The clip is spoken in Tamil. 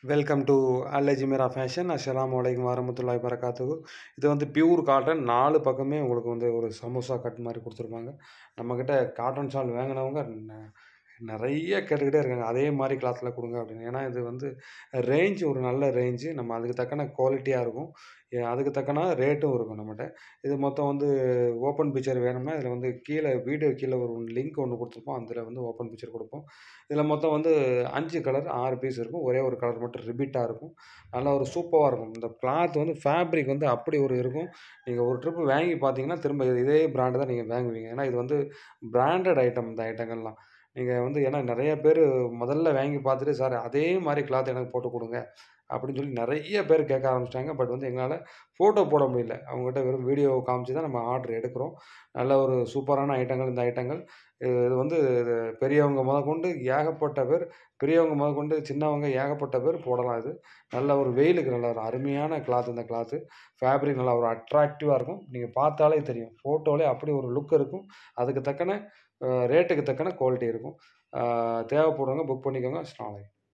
Welcome to Al Ajmera fashion. அஸ்ஸலாமு அலைக்கும் வரமத்துல்லாஹி வரகாத்துஹு. இது வந்து பியூர் காட்டன் 4 பக்கமே உங்களுக்கு வந்து ஒரு சமோசா கட் மாரி குடுத்துருப்பாங்க. நம்மக்கிட்ட காட்டன் ஷால் வாங்குனவங்க நெறைய கேட்டுக்கிட்டே இருக்காங்க. அதே மாரி கிளாத்ல குடுங்க அப்படின்னு. ஏன்னா இது வந்து ரேஞ்ச் ஒரு நல்ல ரேஞ்சு. நம்ம அதுக்கு தக்கன குவாலிட்டியா இருக்கும். அதுக்கு தக்கன ரேட்டும் இருக்கும் நம்மட்ட. இது மொத்தம் வந்து ஓப்பன் பிக்சர் வேணும்னா, இதில வந்து வீடியோ கீழ ஒரு லிங்க் ஒண்ணு குடுத்துருப்போம். அதில வந்து ஓப்பன் பிக்சர் குடுப்போம். இதில மொத்தம் வந்து 5 கலர் 6 பீஸ் இருக்கும். ஒரே ஒரு கலர் மட்டும் ரிப்பீட்டா இருக்கும். நல்லா ஒரு சூப்பரா இருக்கும். இந்த கிளாத் வந்து ஃபேப்ரிக் வந்து அப்படி ஒரு இருக்கும். நீங்க ஒரு ட்ரிப் வாங்கி பார்த்தீங்கன்னா, திரும்ப இதே பிராண்ட் தான் நீங்க வாங்குவீங்க. ஏன்னா இது வந்து பிராண்டட் ஐட்டம் இந்த ஐட்டங்கள்லாம். நீங்க வந்து ஏன்னா நெறைய பேரு முதல்ல வாங்கி பார்த்துட்டு, "சார் அதே மாரி கிளாத் எனக்கு போட்டு குடுங்க." அப்படின்னு சொல்லி நெறைய பேர் கேட்க ஆரம்பிச்சுட்டாங்க. பட் வந்து எங்களால ஃபோட்டோ போட முடியல. அவங்ககிட்ட வெறும் வீடியோ காமிச்சு தான் நம்ம ஆர்டர் எடுக்கிறோம். நல்ல ஒரு சூப்பரான ஐட்டங்கள் இந்த ஐட்டங்கள். இது வந்து பெரியவங்க முதற்கொண்டு ஏகப்பட்ட பேர் பெரியவங்க முதற்கொண்டு சின்னவங்க ஏகப்பட்ட பேர் போடலாம் இது. நல்ல ஒரு வெயிலுக்கு நல்ல ஒரு அருமையான கிளாத் இந்த கிளாத்து. ஃபேப்ரிக் நல்லா ஒரு அட்ராக்டிவா இருக்கும். நீங்க பார்த்தாலே தெரியும். ஃபோட்டோலயே அப்படி ஒரு லுக் இருக்கும். அதுக்கு தக்கன ரேட்டுக்கு தக்கன குவாலிட்டி இருக்கும். தேவைப்படுறவங்க புக் பண்ணிக்கோங்க. அஸ்ஸலாமு அலைக்கும்.